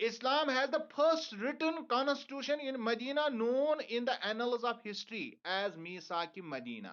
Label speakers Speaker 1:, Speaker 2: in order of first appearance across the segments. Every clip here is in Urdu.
Speaker 1: Islam has the first written constitution in Medina known in the annals of history as Misaki Medina.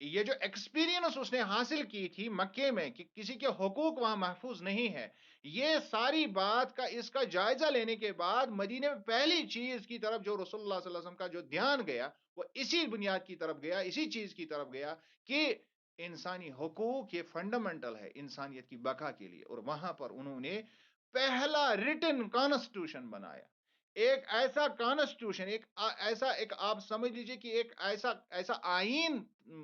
Speaker 1: یہ جو ایکسپیرینس اس نے حاصل کی تھی مکے میں کہ کسی کے حقوق وہاں محفوظ نہیں ہے، یہ ساری بات کا اس کا جائزہ لینے کے بعد مدینے میں پہلی چیز کی طرف جو رسول اللہ صلی اللہ علیہ وسلم کا جو دھیان گیا وہ اسی بنیاد کی طرف گیا، اسی چیز کی طرف گیا کہ انسانی حقوق یہ فنڈامنٹل ہے انسانیت کی بقا کے لیے، اور وہاں پر انہوں نے پہلا ریٹن کانسٹیٹیوشن بنایا، ایک ایسا کانسٹیٹیوشن، ایسا ایک آپ سمجھ لیجئے کہ ایک ایسا ایسا آئین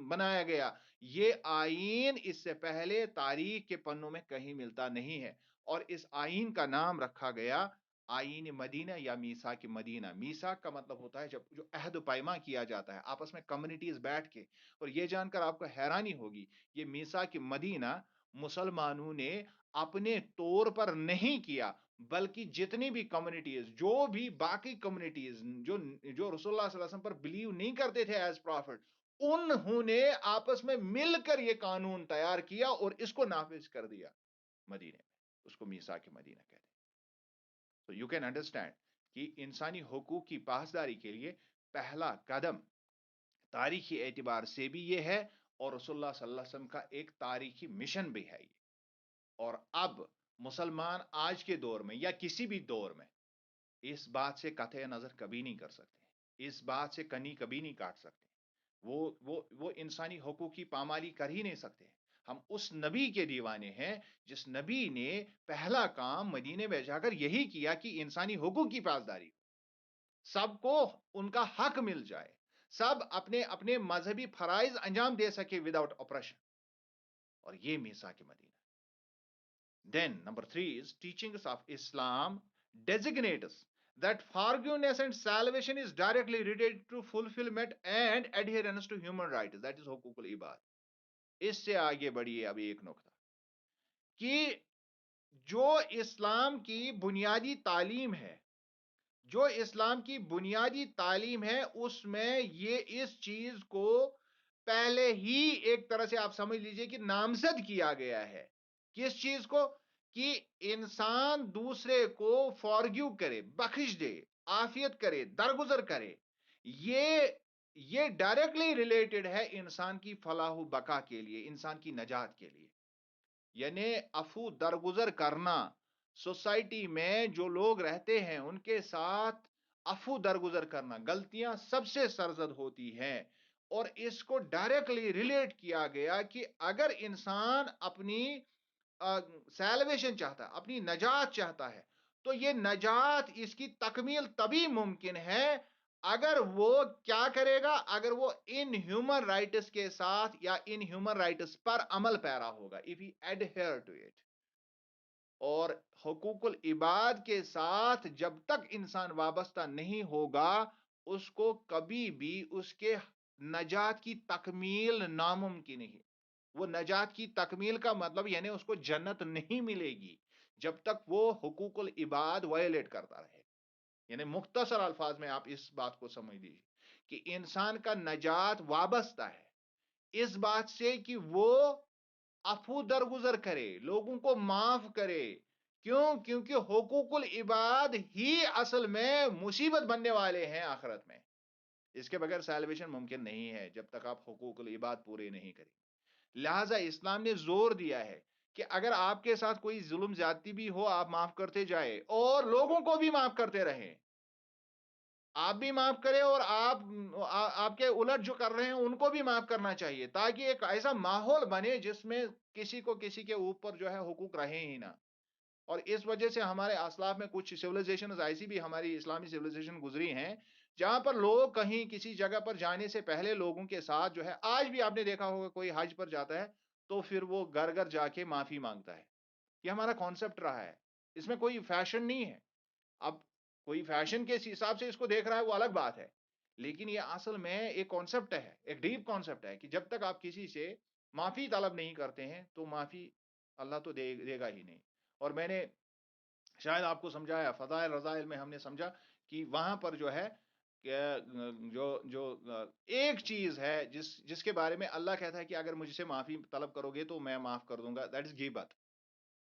Speaker 1: بنایا گیا، یہ آئین اس سے پہلے تاریخ کے پنوں میں کہیں ملتا نہیں ہے، اور اس آئین کا نام رکھا گیا آئین مدینہ یا میثاق مدینہ۔ میثاق کا مطلب ہوتا ہے جب جو عہد و پیمان کیا جاتا ہے آپس میں کمیونٹیز بیٹھ کے، اور یہ جان کر آپ کو حیرانی ہوگی یہ میثاق مدینہ مسلمانوں نے اپنے طور پر نہیں کیا، بلکہ جتنی بھی کمیونٹیز، جو بھی باقی کمیونٹیز جو جو رسول اللہ صلی اللہ علیہ وسلم پر بلیو نہیں کرتے تھے ایز پرافٹ، انہوں نے آپس میں مل کر یہ قانون تیار کیا اور اس کو نافذ کر دیا مدینے میں، اس کو میثاق مدینہ کہتے ہیں۔ تو یو کین انڈرسٹینڈ کہ انسانی حقوق کی پاسداری کے لیے پہلا قدم تاریخی اعتبار سے بھی یہ ہے، اور رسول اللہ صلی اللہ علیہ وسلم کا ایک تاریخی مشن بھی ہے یہ۔ اور اب مسلمان آج کے دور میں یا کسی بھی دور میں اس بات سے قطع نظر کبھی نہیں کر سکتے، اس بات سے کنی کبھی نہیں کاٹ سکتے، وہ انسانی حقوق کی پامالی کر ہی نہیں سکتے۔ ہم اس نبی کے دیوانے ہیں جس نبی نے پہلا کام مدینے میں جا کر یہی کیا کہ انسانی حقوق کی پاسداری، سب کو ان کا حق مل جائے، سب اپنے اپنے مذہبی فرائض انجام دے سکے وداؤٹ اپریشن، اور یہ میثاق مدینہ۔ Then, number 3 is teachings of Islam designates that forgiveness and salvation is directly related to fulfillment and adherence to human rights. That is حقوق العباد. اس سے آگے بڑھیے اب ایک نقطہ کہ جو اسلام کی بنیادی تعلیم ہے، جو اسلام کی بنیادی تعلیم ہے اس میں یہ اس چیز کو پہلے ہی ایک طرح سے آپ سمجھ لیجئے کہ نامزد کیا گیا ہے، کس چیز کو؟ کہ انسان دوسرے کو فارگیو کرے، بخش دے، عافیت کرے، درگزر کرے، یہ ڈائریکٹلی ریلیٹڈ ہے انسان کی فلاح و بقا کے لیے، انسان کی نجات کے لیے۔ یعنی عفو درگزر کرنا، سوسائٹی میں جو لوگ رہتے ہیں ان کے ساتھ عفو درگزر کرنا، غلطیاں سب سے سرزد ہوتی ہیں، اور اس کو ڈائریکٹلی ریلیٹ کیا گیا کہ اگر انسان اپنی سیلویشن چاہتا ہے، اپنی نجات چاہتا ہے، تو یہ نجات اس کی تکمیل تبھی ممکن ہے اگر وہ کیا کرے گا؟ اگر وہ ان ہیومن رائٹس کے ساتھ یا ان ہیومن رائٹس پر عمل پیرا ہوگا، if he adhere to it۔ اور حقوق العباد کے ساتھ جب تک انسان وابستہ نہیں ہوگا اس کو کبھی بھی اس کے نجات کی تکمیل ناممکن ہے۔ وہ نجات کی تکمیل کا مطلب یعنی اس کو جنت نہیں ملے گی جب تک وہ حقوق العباد وائلیٹ کرتا رہے۔ یعنی مختصر الفاظ میں آپ اس بات کو سمجھ لیجیے کہ انسان کا نجات وابستہ ہے اس بات سے کہ وہ عفو درگزر کرے، لوگوں کو معاف کرے۔ کیوں؟ کیونکہ حقوق العباد ہی اصل میں مصیبت بننے والے ہیں آخرت میں، اس کے بغیر سیلویشن ممکن نہیں ہے جب تک آپ حقوق العباد پورے نہیں کریں۔ لہٰذا اسلام نے زور دیا ہے کہ اگر آپ کے ساتھ کوئی ظلم زیادتی بھی ہو آپ معاف کرتے جائیں اور لوگوں کو بھی معاف کرتے رہیں، آپ بھی معاف کریں اور آپ کے الٹ جو کر رہے ہیں ان کو بھی معاف کرنا چاہیے، تاکہ ایک ایسا ماحول بنے جس میں کسی کو کسی کے اوپر جو ہے حقوق رہے ہی نہ۔ اور اس وجہ سے ہمارے اسلاف میں کچھ سیولیزیشن ایسی بھی ہماری اسلامی سیولیزیشن گزری ہیں جہاں پر لوگ کہیں کسی جگہ پر جانے سے پہلے لوگوں کے ساتھ جو ہے، آج بھی آپ نے دیکھا ہوگا کوئی حج پر جاتا ہے تو پھر وہ گھر گھر جا کے معافی مانگتا ہے۔ یہ ہمارا کانسیپٹ رہا ہے، اس میں کوئی فیشن نہیں ہے۔ اب کوئی فیشن کے حساب سے اس کو دیکھ رہا ہے وہ الگ بات ہے، لیکن یہ اصل میں ایک کانسیپٹ ہے، ایک ڈیپ کانسیپٹ ہے کہ جب تک آپ کسی سے معافی طلب نہیں کرتے ہیں تو معافی اللہ تو دے گا ہی نہیں۔ اور میں نے شاید آپ کو سمجھایا فضائل رضائل میں ہم نے سمجھا کہ وہاں پر جو ہے کہ جو ایک چیز ہے جس کے بارے میں اللہ کہتا ہے کہ اگر مجھ سے معافی طلب کرو گے تو میں معاف کر دوں گا، دیٹ از غیبت۔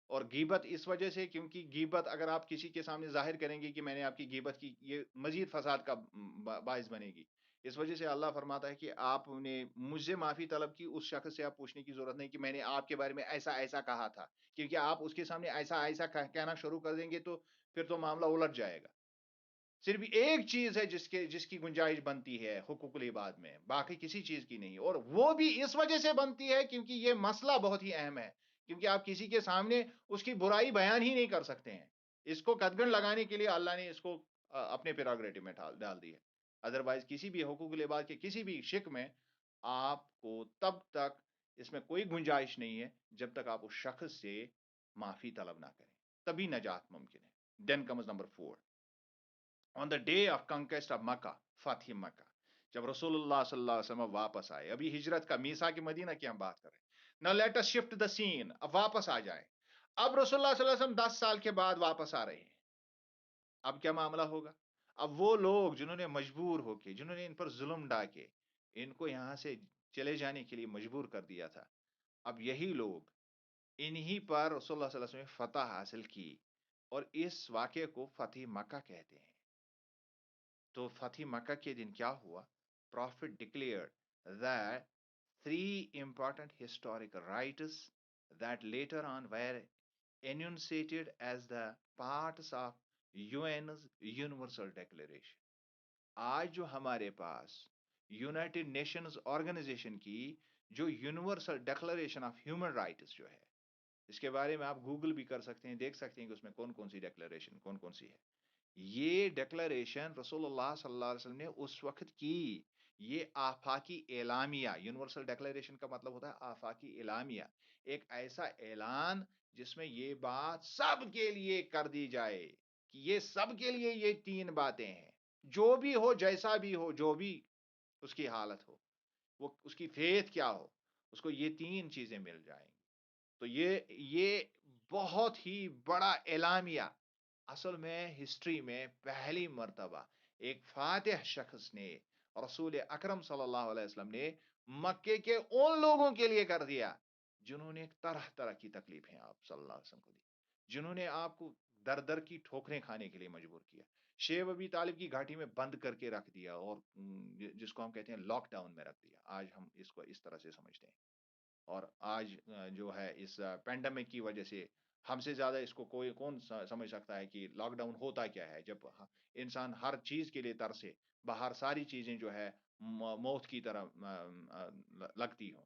Speaker 1: اور غیبت اس وجہ سے کیونکہ غیبت اگر آپ کسی کے سامنے ظاہر کریں گے کہ میں نے آپ کی غیبت کی، یہ مزید فساد کا باعث بنے گی، اس وجہ سے اللہ فرماتا ہے کہ آپ نے مجھ سے معافی طلب کی، اس شخص سے آپ پوچھنے کی ضرورت نہیں کہ میں نے آپ کے بارے میں ایسا ایسا کہا تھا، کیونکہ آپ اس کے سامنے ایسا ایسا کہنا شروع کر دیں گے تو پھر تو معاملہ الٹ جائے گا۔ صرف ایک چیز ہے جس کی گنجائش بنتی ہے حقوق العباد میں، باقی کسی چیز کی نہیں، اور وہ بھی اس وجہ سے بنتی ہے کیونکہ یہ مسئلہ بہت ہی اہم ہے، کیونکہ آپ کسی کے سامنے اس کی برائی بیان ہی نہیں کر سکتے ہیں۔ اس کو قدغن لگانے کے لیے اللہ نے اس کو اپنے پیراگریٹو میں ڈال دی ہے۔ ادروائز کسی بھی حقوق العباد کے کسی بھی شق میں آپ کو تب تک اس میں کوئی گنجائش نہیں ہے جب تک آپ اس شخص سے معافی طلب نہ کریں، تبھی نجات ممکن ہے۔ Then comes number 4، on the day of conquest of Mecca, فتح مکہ، جب رسول اللہ صلی اللہ علیہ وسلم واپس آئے، ابھی ہجرت کا میثاق کی مدینہ کی ہم بات کر رہے ہیں۔ Now let us shift the scene، اب واپس آ جائیں۔ اب رسول اللہ صلی اللہ علیہ وسلم 10 سال کے بعد واپس آ رہے ہیں۔ اب کیا معاملہ ہوگا؟ اب وہ لوگ جنہوں نے مجبور ہو کے، جنہوں نے ان پر ظلم ڈا کے ان کو یہاں سے چلے جانے کے لیے مجبور کر دیا تھا، اب یہی لوگ انہی پر رسول اللہ صلی اللہ علیہ وسلم نے فتح حاصل کی، اور اس واقعے کو فتح مکہ کہتے ہیں۔ تو فتح مکہ کے دن کیا ہوا؟ Prophet declared that three important historical rights that later on were enunciated as the parts of UN's Universal Declaration۔ آج جو ہمارے پاس یونائٹڈ نیشنز آرگنائزیشن کی جو universal declaration of human rights جو ہے، اس کے بارے میں آپ گوگل بھی کر سکتے ہیں، دیکھ سکتے ہیں کہ اس میں کون کون سی ڈیکلریشن کون کون سی ہے۔ یہ ڈیکلریشن رسول اللہ صلی اللہ علیہ وسلم نے اس وقت کی، یہ آفاقی اعلامیہ، یونیورسل ڈیکلریشن کا مطلب ہوتا ہے آفاقی اعلامیہ، ایک ایسا اعلان جس میں یہ بات سب کے لیے کر دی جائے کہ یہ سب کے لیے یہ تین باتیں ہیں، جو بھی ہو، جیسا بھی ہو، جو بھی اس کی حالت ہو، وہ اس کی فیتھ کیا ہو، اس کو یہ تین چیزیں مل جائیں گی۔ تو یہ بہت ہی بڑا اعلامیہ، اصل میں ہسٹری میں پہلی مرتبہ ایک فاتح شخص نے، رسول اکرم صلی اللہ علیہ وسلم نے مکے کے ان لوگوں کے لیے کر دیا جنہوں نے طرح طرح کی تکلیفیں آپ صلی اللہ علیہ وسلم کو دی، جنہوں نے آپ کو در در کی ٹھوکریں کھانے کے لیے مجبور کیا، شیب ابی طالب کی گھاٹی میں بند کر کے رکھ دیا، اور جس کو ہم کہتے ہیں لاک ڈاؤن میں رکھ دیا، آج ہم اس کو اس طرح سے سمجھتے ہیں۔ اور آج جو ہے اس پینڈیمک کی وجہ سے ہم سے زیادہ اس کو کوئی کون سمجھ سکتا ہے کہ لاک ڈاؤن ہوتا کیا ہے، جب انسان ہر چیز کے لیے ترسے، باہر ساری چیزیں جو ہے موت کی طرح لگتی ہوں۔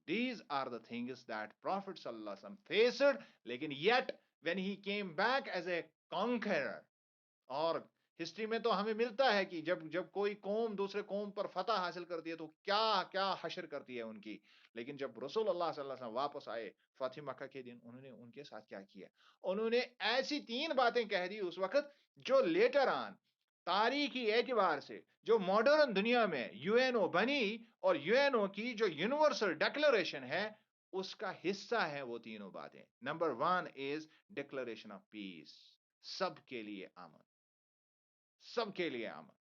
Speaker 1: These are the things that Prophet صلی اللہ علیہ وسلم faced، لیکن yet when he came back as a conqueror، اور ہسٹری میں تو ہمیں ملتا ہے کہ جب کوئی قوم دوسرے قوم پر فتح حاصل کرتی ہے تو کیا کیا حشر کرتی ہے ان کی، لیکن جب رسول اللہ صلی اللہ علیہ وسلم واپس آئے فتح مکہ کے دن، انہوں نے ان کے ساتھ کیا کیا؟ انہوں نے ایسی تین باتیں کہہ دی اس وقت جو لیٹر آن تاریخی اعتبار سے جو ماڈرن دنیا میں یو این او بنی، اور یو این او کی جو یونیورسل ڈیکلریشن ہے اس کا حصہ ہے وہ تینوں باتیں۔ Number 1 is declaration of peace, سب کے لیے امن، سب کے لیے امن،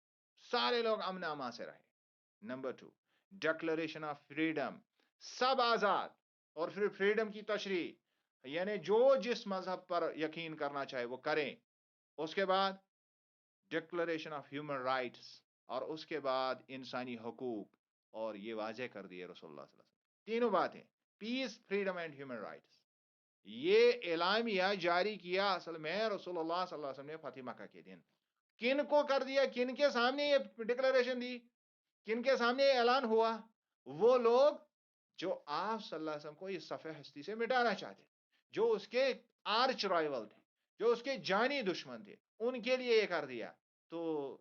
Speaker 1: سارے لوگ امن امان سے رہے۔ نمبر 2 ڈیکلریشن آف فریڈم، سب آزاد، اور پھر فریڈم کی تشریح، یعنی جو جس مذہب پر یقین کرنا چاہے وہ کریں۔ اس کے بعد ڈیکلریشن آف ہیومن رائٹس، اور اس کے بعد انسانی حقوق، اور یہ واضح کر دیے رسول اللہ صلی اللہ علیہ وسلم تینوں باتیں، پیس، فریڈم اینڈ ہیومن رائٹس۔ یہ اعلامیہ جاری کیا اصل میں رسول اللہ صلی اللہ علیہ وسلم نے فتح مکہ کے دن۔ کن کو کر دیا؟ کن کے سامنے یہ ڈکلریشن دی؟ کن کے سامنے یہ اعلان ہوا؟ وہ لوگ جو آپ صلی اللہ علیہ وسلم کو اس صفحہ ہستی سے مٹانا چاہتے، جو اس کے آرچ رائول تھے، جو اس کے جانی دشمن تھے، ان کے لیے یہ کر دیا۔ تو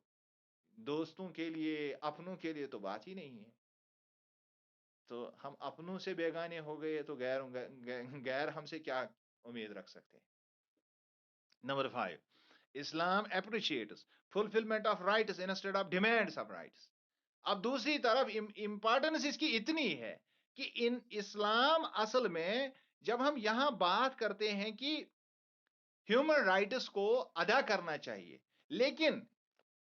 Speaker 1: دوستوں کے لیے، اپنوں کے لیے تو بات ہی نہیں ہے۔ تو ہم اپنوں سے بیگانے ہو گئے تو غیر ہم سے کیا امید رکھ سکتے ہیں؟ Number 5 Islam appreciates fulfillment of rights instead of demands of rights۔ اب دوسری طرف امپورٹنس اس کی اتنی ہے کہ اسلام اصل میں جب ہم یہاں بات کرتے ہیں کہ ہیومن رائٹس کو ادا کرنا چاہیے، لیکن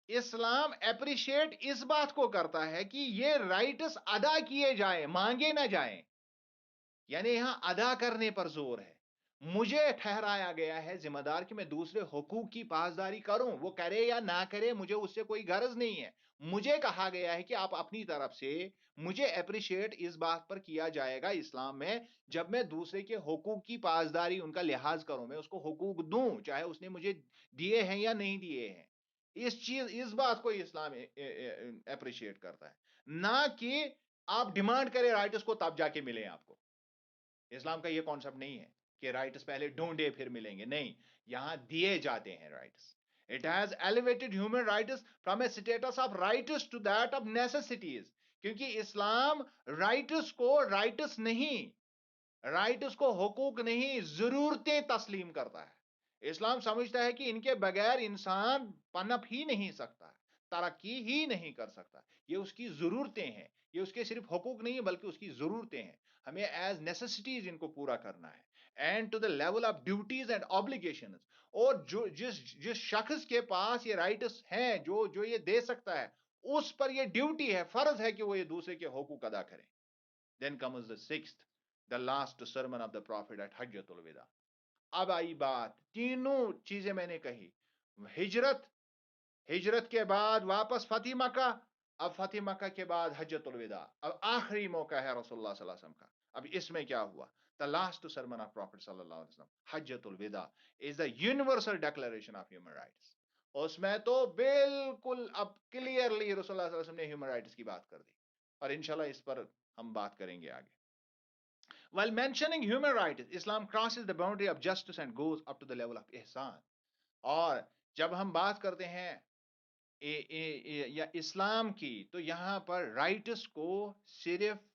Speaker 1: اسلام اپریشیٹ اس بات کو کرتا ہے کہ یہ رائٹس ادا کیے جائیں، مانگے نہ جائیں، یعنی یہاں ادا کرنے پر زور ہے۔ مجھے ٹھہرایا گیا ہے ذمہ دار کہ میں دوسرے حقوق کی پاسداری کروں، وہ کرے یا نہ کرے مجھے اس سے کوئی غرض نہیں ہے۔ مجھے کہا گیا ہے کہ آپ اپنی طرف سے مجھے اپریشیٹ اس بات پر کیا جائے گا اسلام میں، جب میں دوسرے کے حقوق کی پاسداری، ان کا لحاظ کروں، میں اس کو حقوق دوں، چاہے اس نے مجھے دیے ہیں یا نہیں دیے ہیں۔ اس بات کو اسلام اپریشیٹ کرتا ہے، نہ کہ آپ ڈیمانڈ کریں رائٹس کو تب جا کے ملیں آپ کو۔ اسلام کا یہ کانسیپٹ نہیں ہے کہ رائٹس پہلے ڈھونڈے پھر ملیں گے، نہیں، یہاں دیے جاتے ہیں rights. It has elevated human rights from a status of rights to that of necessities، کیونکہ اسلام رائٹس کو رائٹس نہیں، رائٹس کو حقوق نہیں، ضرورتیں تسلیم کرتا ہے۔ اسلام سمجھتا ہے کہ ان کے بغیر انسان پنپ ہی نہیں سکتا، ترقی ہی نہیں کر سکتا، یہ اس کی ضرورتیں ہیں، یہ اس کے صرف حقوق نہیں بلکہ اس کی ضرورتیں ہیں، ہمیں ایز نیسیسٹیز ان کو پورا کرنا ہے، and to the level of duties and obligations. اور جس شخص کے پاس یہ رائٹس ہیں، جو یہ دے سکتا ہے، اس پر یہ ڈیوٹی ہے، فرض ہے کہ وہ یہ دوسرے کے حقوق ادا کریں۔ Then comes the sixth, the last sermon of the prophet at حجۃ الوداع۔ اب آئی بات، تینوں چیزیں میں نے کہی، ہجرت، ہجرت کے بعد واپس فتح مکہ، اب فتح مکہ کے بعد حجۃ الوداع، اب آخری موقع ہے رسول اللہ صلی اللہ علیہ وسلم کا۔ اب اس میں کیا ہوا؟ The last sermon of Prophet صلی اللہ علیہ وسلم، حجۃ الوداع is the universal declaration of human rights۔ اس میں تو بالکل اب کلیئرلی رسول اللہ صلی اللہ علیہ وسلم نے ہیومن رائٹس کی بات کر دی، اور انشاءاللہ اس پر ہم بات کریں گے آگے۔ While mentioning human rights, Islam crosses the boundary of justice and goes up to the level of ihsan۔ اور جب ہم بات کرتے ہیں یا اسلام کی، تو یہاں پر رائٹس کو صرف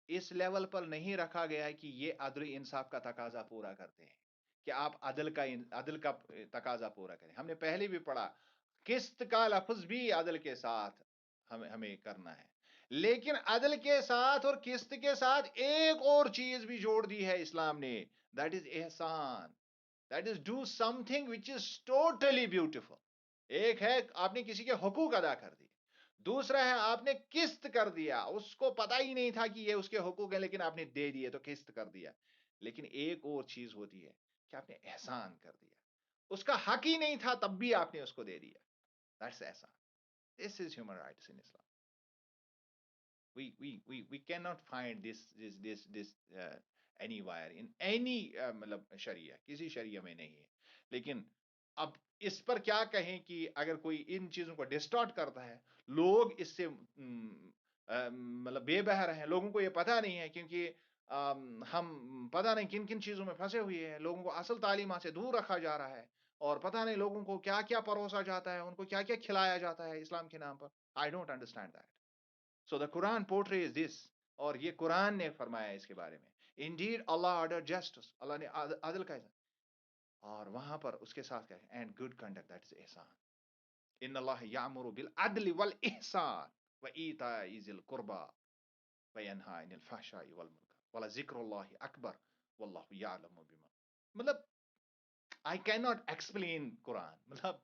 Speaker 1: اس لیول پر نہیں رکھا گیا ہے کہ یہ عدل انصاف کا تقاضا پورا کرتے ہیں، کہ آپ عدل کا تقاضا پورا کریں۔ ہم نے پہلے بھی پڑھا، قسط کا لفظ بھی عدل کے ساتھ ہمیں کرنا ہے، لیکن عدل کے ساتھ اور قسط کے ساتھ ایک اور چیز بھی جوڑ دی ہے اسلام نے، دیٹ از احسان، that is do something which is totally beautiful. ایک ہے آپ نے کسی کے حقوق ادا کر دیے، دوسرا ہے آپ نے قسط کر دیا، اس کو پتہ ہی نہیں تھا کہ یہ اس کے حقوق ہیں لیکن آپ نے دے دیے تو قسط کر دیا۔ لیکن ایک اور چیز ہوتی ہے کہ آپ نے احسان کر دیا، اس کا حق ہی نہیں تھا تب بھی آپ نے اس کو دے دیا، دیٹس احسان۔ This is human rights in Islam۔ We cannot find this anywhere in any مطلب شریعہ، کسی شریعہ میں نہیں ہے۔ لیکن اب اس پر کیا کہیں کہ اگر کوئی ان چیزوں کو ڈسٹارٹ کرتا ہے، لوگ اس سے مطلب بے بہر ہیں، لوگوں کو یہ پتہ نہیں ہے، کیونکہ ہم پتہ نہیں کن کن چیزوں میں پھنسے ہوئے ہیں، لوگوں کو اصل تعلیمات سے دور رکھا جا رہا ہے، اور پتہ نہیں لوگوں کو کیا کیا پروسا جاتا ہے، ان کو کیا کیا کھلایا جاتا ہے اسلام کے نام پر۔ I don't understand that۔ So the Quran portrays this، اور یہ قرآن نے فرمایا اس کے بارے میں، indeed Allah ordered justice، اللہ نے عدل کا، اور وہاں پر اس کے ساتھ کہا ہے and good conduct، that is احسان۔ ان اللہ یامر بالعدل والاحسان وایتاء ذی القربى وینہی عن الفحشاء والمنکر ولذکر اللہ اکبر واللہ یعلم بما، مطلب I cannot explain قرآن، مطلب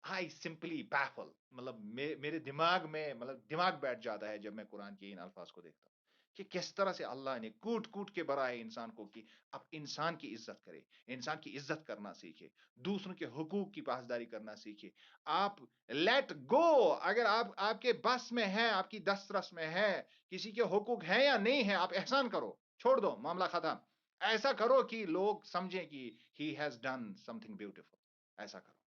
Speaker 1: I simply baffle، مطلب میرے دماغ میں مطلب دماغ بیٹھ جاتا ہے جب میں قرآن کے ان الفاظ کو دیکھتا ہوں کہ کس طرح سے اللہ نے کوٹ کوٹ کے برائے انسان کو کہ اب انسان کی عزت کرے، انسان کی عزت کرنا سیکھے، دوسروں کے حقوق کی پاسداری کرنا سیکھے۔ آپ لیٹ گو، اگر آپ کے بس میں ہے، آپ کی دسترس میں ہے، کسی کے حقوق ہیں یا نہیں ہے، آپ احسان کرو، چھوڑ دو، معاملہ ختم۔ ایسا کرو کہ لوگ سمجھیں کہ he has done something beautiful، ایسا کرو۔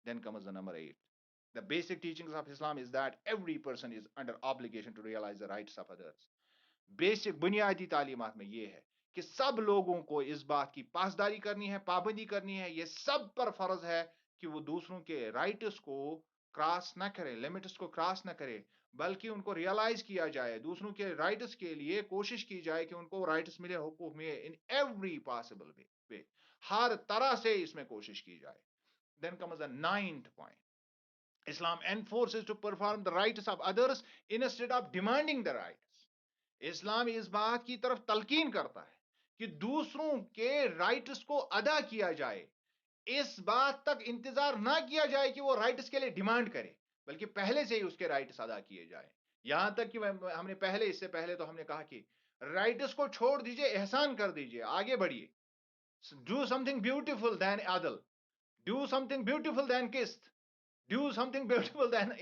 Speaker 1: Then comes the number 8۔ The basic teachings of Islam is that every person is under obligation to realize the rights of others۔ Basic بنیادی تعلیمات میں یہ ہے کہ سب لوگوں کو اس بات کی پاسداری کرنی ہے، پابندی کرنی ہے، یہ سب پر فرض ہے کہ وہ دوسروں کے رائٹس کو کراس نہ کرے، لمٹس کو کراس نہ کرے، بلکہ ان کو ریئلائز کیا جائے، دوسروں کے رائٹس کے لیے کوشش کی جائے کہ ان کو رائٹس ملے، حقوق ملے، ان ایوری پاسبل وے، ہر طرح سے اس میں کوشش کی جائے۔ Then comes the ninth point۔ Islam enforces to perform the rights of others instead of demanding the rights۔ اسلام اس بات کی طرف تلقین کرتا ہے کہ دوسروں کے رائٹس کو ادا کیا جائے، اس بات تک انتظار نہ کیا جائے کہ وہ رائٹس کے لیے ڈیمانڈ کرے، بلکہ پہلے سے ہی اس کے رائٹس ادا کیے جائے۔ یہاں تک کہ ہم نے اس سے پہلے تو ہم نے کہا کہ رائٹس کو چھوڑ دیجئے، احسان کر دیجئے، آگے بڑھیے۔ Do something beautiful than adl. Do something beautiful than kist. Do something beautiful than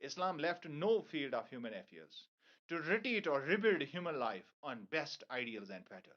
Speaker 1: Islam left no field of human affairs to retreat or rebuild human life on best ideals and better.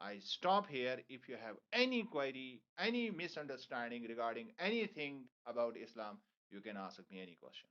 Speaker 1: I stop here. If you have any query, any misunderstanding regarding anything about Islam, you can ask me any question.